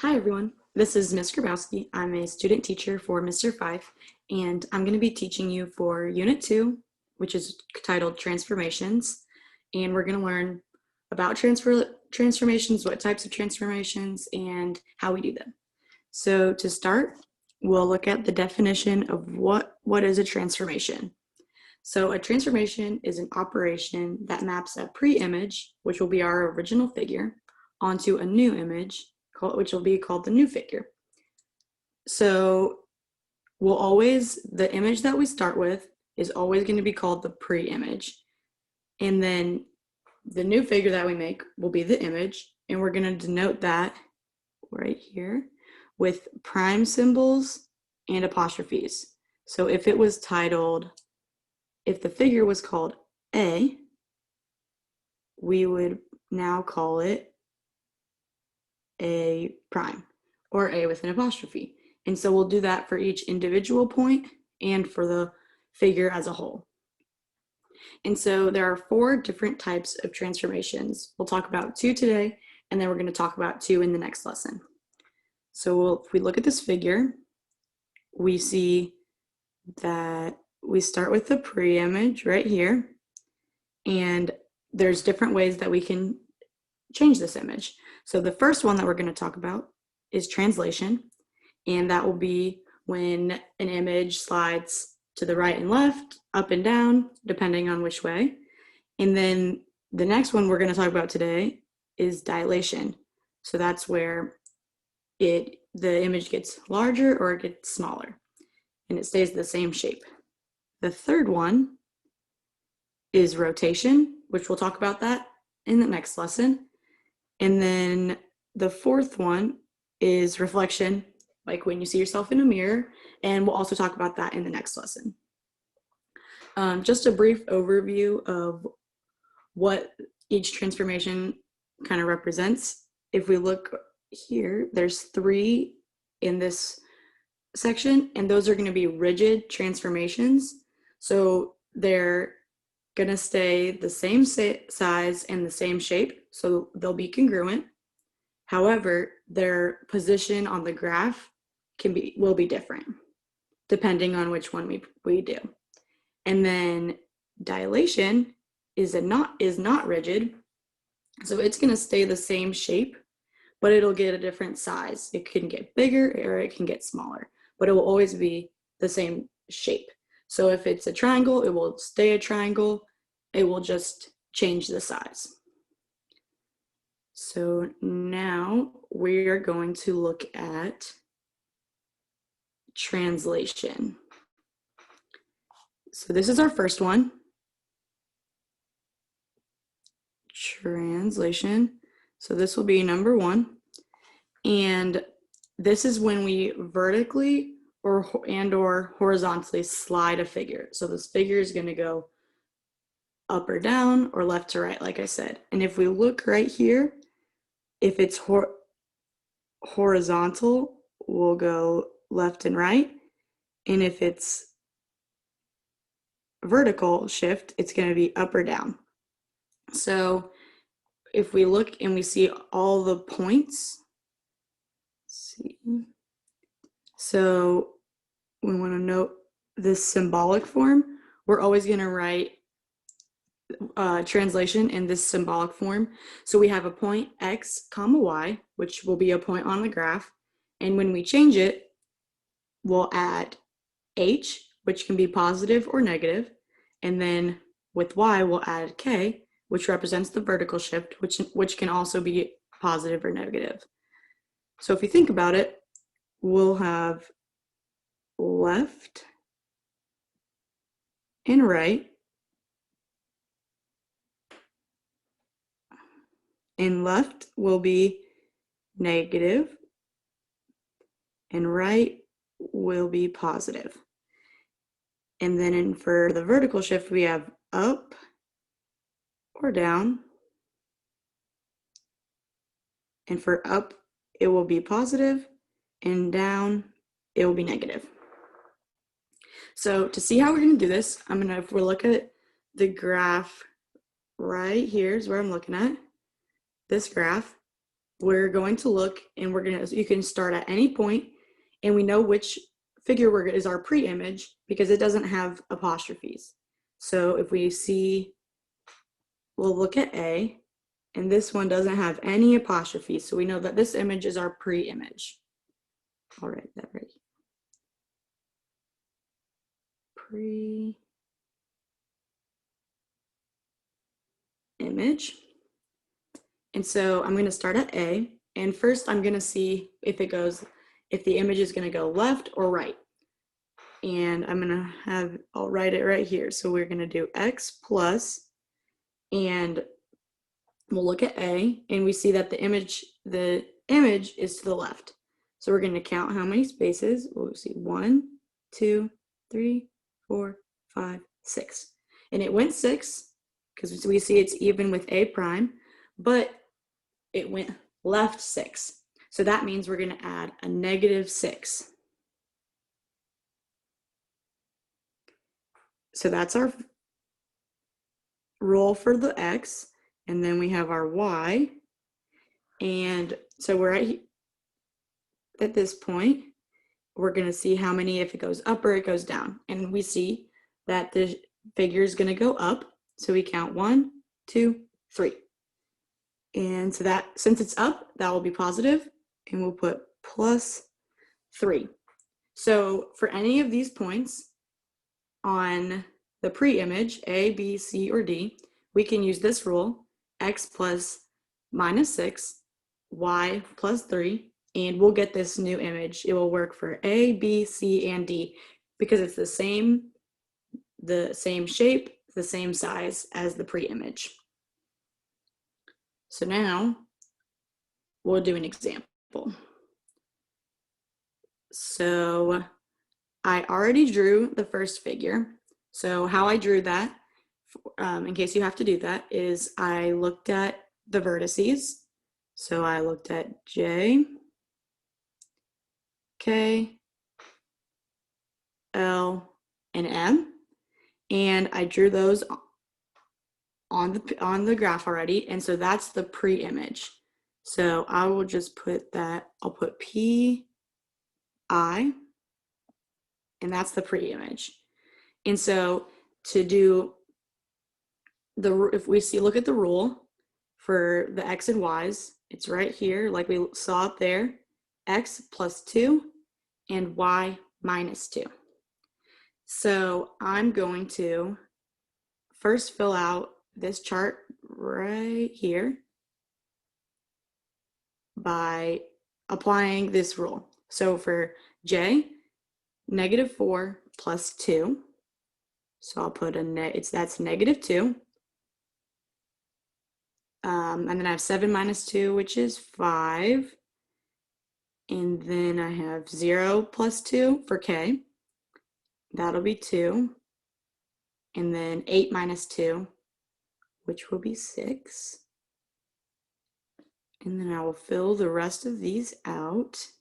Hi everyone, this is Ms. Grabowski. I'm a student teacher for Mr. Fife, and I'm going to be teaching you for Unit 2, which is titled Transformations, and we're going to learn about transformations, what types of transformations, and how we do them. So to start, we'll look at the definition of what is a transformation. So a transformation is an operation that maps a pre-image, which will be our original figure, onto a new image, which will be called the new figure. So the image that we start with is always going to be called the pre-image. And then the new figure that we make will be the image. And we're going to denote that right here with prime symbols and apostrophes. So if the figure was called A, we would now call it A prime, or A with an apostrophe. And so we'll do that for each individual point and for the figure as a whole. And so there are 4 different types of transformations. We'll talk about 2 today, and then we're going to talk about 2 in the next lesson. So if we look at this figure, we see that we start with the pre-image right here, and there's different ways that we can change this image. So the first one that we're going to talk about is translation, and that will be when an image slides to the right and left, up and down, depending on which way. And then the next one we're going to talk about today is dilation. So that's where the image gets larger or it gets smaller, and it stays the same shape. The third one is rotation, which we'll talk about that in the next lesson. And then the fourth one is reflection, like when you see yourself in a mirror, and we'll also talk about that in the next lesson. Just a brief overview of what each transformation kind of represents. If we look here, there's 3 in this section, and those are going to be rigid transformations. So they're going to stay the same size and the same shape, so they'll be congruent. However, their position on the graph will be different depending on which one we do. And then dilation is not rigid, so it's going to stay the same shape, but it'll get a different size. It can get bigger or it can get smaller, but it will always be the same shape. So if it's a triangle, it will stay a triangle. It will just change the size. So now we are going to look at translation. So this is our first one. Translation. So this will be number 1. And this is when we vertically or horizontally slide a figure. So this figure is going to go up or down or left to right, like I said. And if we look right here, if it's horizontal, we'll go left and right. And if it's vertical shift, it's going to be up or down. So if we look and we see all the points, so we want to note this symbolic form. We're always going to write translation in this symbolic form. So we have a point x comma y, which will be a point on the graph. And when we change it, we'll add h, which can be positive or negative. And then with y, we'll add k, which represents the vertical shift, which can also be positive or negative. So if you think about it, we'll have left and right, and left will be negative and right will be positive. And then for the vertical shift, we have up or down. And for up, it will be positive, and down, it will be negative. So to see how we're going to do this, if we look at the graph right here is where I'm looking at, this graph. we're going to look and you can start at any point, and we know which figure is our pre-image because it doesn't have apostrophes. So if we see, we'll look at A, and this one doesn't have any apostrophes, so we know that this image is our pre-image. I'll write that right here. Pre-image. And so I'm going to start at A, and first I'm going to see if the image is going to go left or right. And I'll write it right here. So we're going to do X plus, and we'll look at A, and we see that the image is to the left. So we're going to count how many spaces. We'll see 1, 2, 3, 4, 5, 6. And it went 6 because we see it's even with A prime, but it went left 6. So that means we're going to add a -6. So that's our rule for the X. And then we have our Y. And so we're at this point, we're going to see how many, if it goes up or it goes down. And we see that the figure is going to go up. So we count 1, 2, 3. And so that, since it's up, that will be positive, and we'll put +3. So for any of these points on the pre-image, A, B, C, or D, we can use this rule, X plus -6, Y plus 3, and we'll get this new image. It will work for A, B, C, and D because it's the same shape, the same size as the pre-image. So now we'll do an example. So I already drew the first figure. So how I drew that, in case you have to do that, is I looked at the vertices. So I looked at J, K, L, and M, and I drew those on the graph already, and so that's the pre-image. So I will just put that, I'll put P, I, and that's the pre-image. And so to do if we look at the rule for the X and Y's, it's right here, like we saw it there, X plus 2 and Y minus 2. So I'm going to first fill out this chart right here by applying this rule. So for J, -4 plus 2. So I'll put that's -2. And then I have 7 minus 2, which is 5. And then I have 0 plus 2 for K. That'll be 2. And then 8 minus 2, which will be 6. And then I will fill the rest of these out.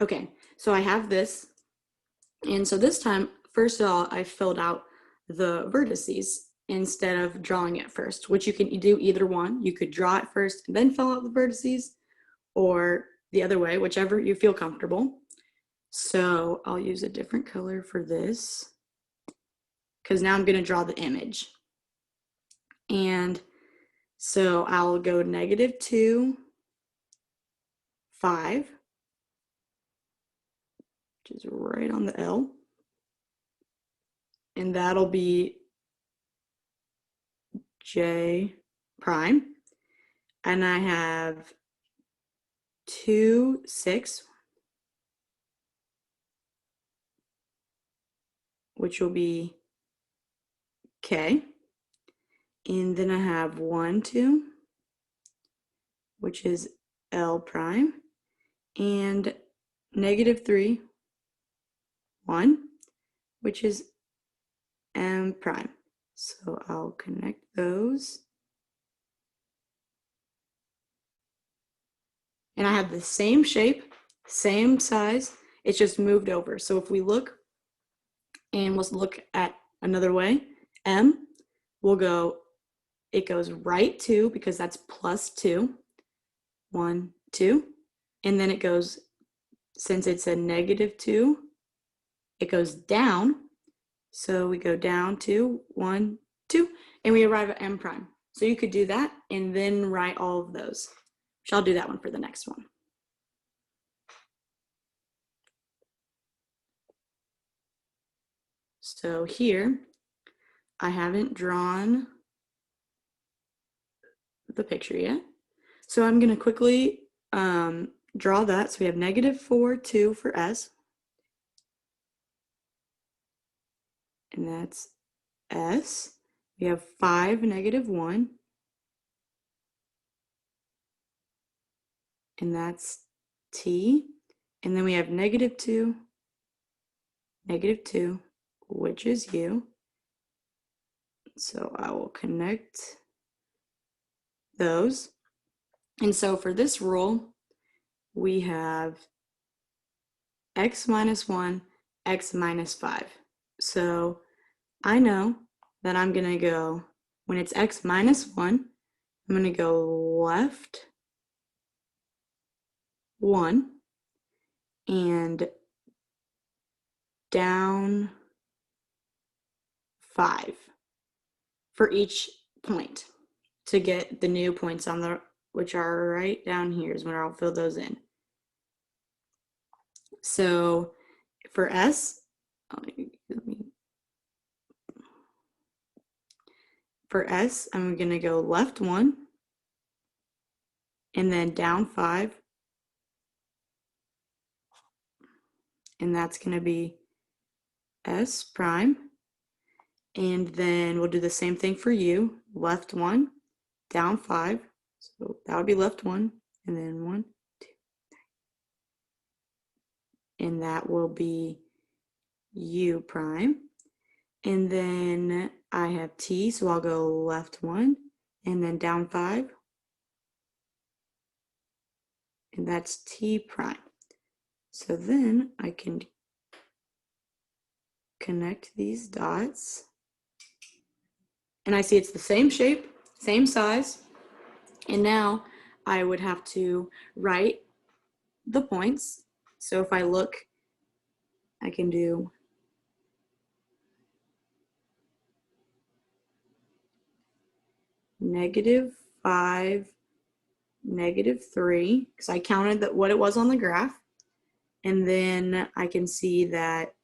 Okay, so I have this. And so this time, first of all, I filled out the vertices instead of drawing it first, which you can do either one. You could draw it first and then fill out the vertices, or the other way, whichever you feel comfortable. So I'll use a different color for this because now I'm going to draw the image. And so I'll go -2, 5, which is right on the L. And that'll be J prime. And I have 2, 6, which will be K. And then I have 1, 2, which is L prime. And -3, 1, which is M prime. So I'll connect those. And I have the same shape, same size, it's just moved over. So if we look, and let's look at Another way, M will go, it goes right 2 because that's plus 2. 1, 2. And then it goes, since it's a negative 2, it goes down. So we go down 2, 1, 2, and we arrive at M prime. So you could do that and then write all of those. So I'll do that one for the next one. So here, I haven't drawn the picture yet. So I'm going to quickly draw that. So we have negative 4, 2 for S. And that's S. We have 5, negative 1. And that's T. And then we have negative 2, which is U. So I will connect those. And so for this rule, we have x minus 1, x minus 5. So I know that I'm going to go, when it's x minus 1, I'm going to go left 1 and down 5 for each point to get the new points on the, which are right down here is where I'll fill those in. So for S, I'm going to go left 1 and then down 5. And that's going to be S prime. And then we'll do the same thing for U, left 1, down 5. So that would be left 1, and then 1, 2, 3. And that will be U prime. And then I have T, so I'll go left 1, and then down 5. And that's T prime. So then I can connect these dots. And I see it's the same shape, same size. And now I would have to write the points. So if I look, I can do negative 5, negative 3, because I counted that what it was on the graph. And then I can see that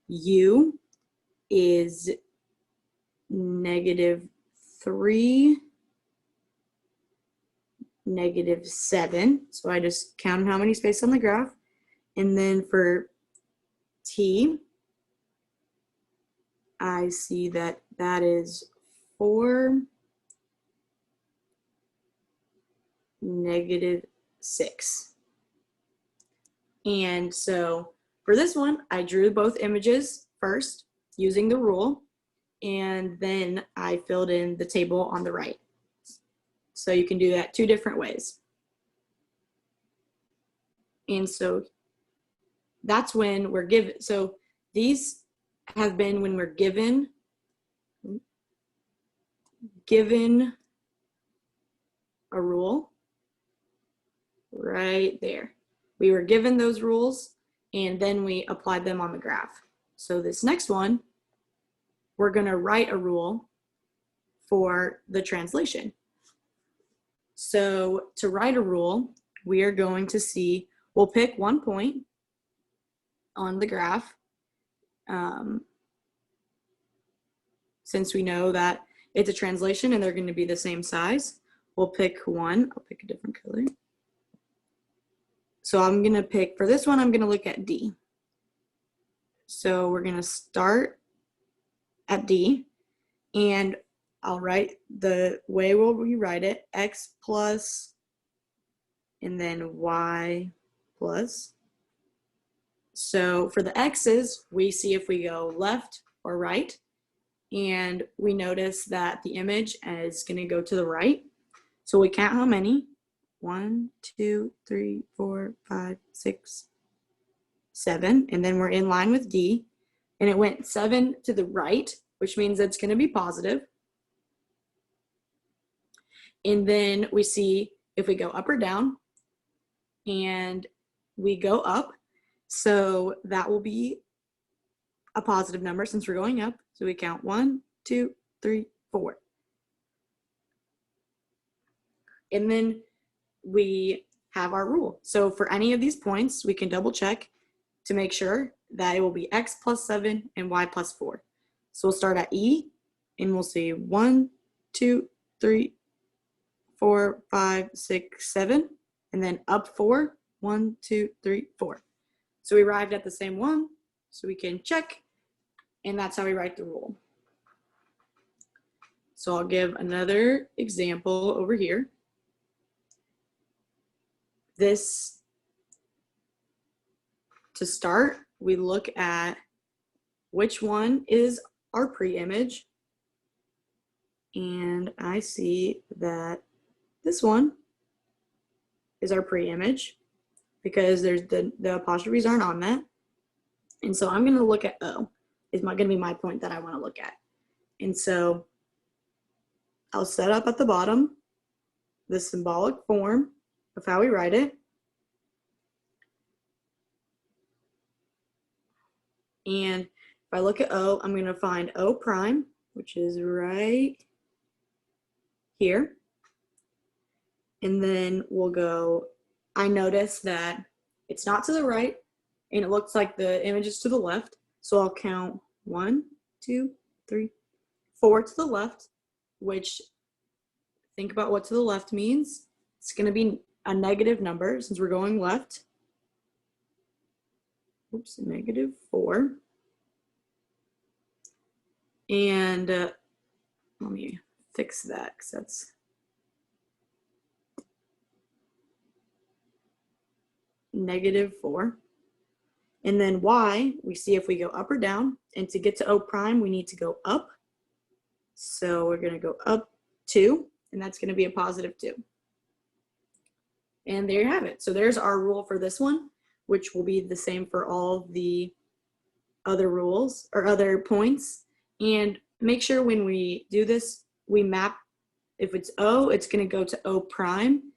U is negative 3, negative 7. So I just counted how many spaces on the graph. And then for T, I see that that is 4, negative 6. And so for this one, I drew both images first using the rule, and then I filled in the table on the right. So you can do that 2 different ways. And so that's when we're given, so these have been when we're given a rule right there. We were given those rules and then we applied them on the graph. So this next one, we're going to write a rule for the translation. So to write a rule, we are going to see, we'll pick one point on the graph. Since we know that it's a translation and they're going to be the same size, we'll pick one. I'll pick a different color. So I'm going to pick, for this one, I'm going to look at D. So we're going to start at D, and I'll write the way we write it, X plus, and then Y plus. So for the X's, we see if we go left or right, and we notice that the image is going to go to the right. So we count how many. 1, 2, 3, 4, 5, 6, 7, and then we're in line with D, and it went 7 to the right, which means it's going to be positive. And then we see if we go up or down, and we go up. So that will be a positive number since we're going up. So we count 1, 2, 3, 4. And then we have our rule. So for any of these points, we can double check to make sure that it will be x plus 7 and y plus 4. So we'll start at E, and we'll see 1, 2, 3, 4, 5, 6, 7, and then up 4, 1, 2, 3, 4. So we arrived at the same one, so we can check, and that's how we write the rule. So I'll give another example over here. This, to start, we look at which one is our pre-image, and I see that this one is our pre-image because there's the apostrophes aren't on that. And so I'm going to look at O is going to be my point that I want to look at. And so I'll set up at the bottom the symbolic form of how we write it. And if I look at O, I'm going to find O prime, which is right here. And then we'll go, I notice that it's not to the right, and it looks like the image is to the left. So I'll count 1, 2, 3, 4 to the left, which, think about what to the left means. It's going to be a negative number since we're going left. Oops, -4. And let me fix that because that's -4. And then y, we see if we go up or down. And to get to O prime, we need to go up. So we're going to go up 2, and that's going to be a positive 2. And there you have it. So there's our rule for this one, which will be the same for all the other rules or other points. And make sure when we do this, we map, if it's O, it's going to go to O prime.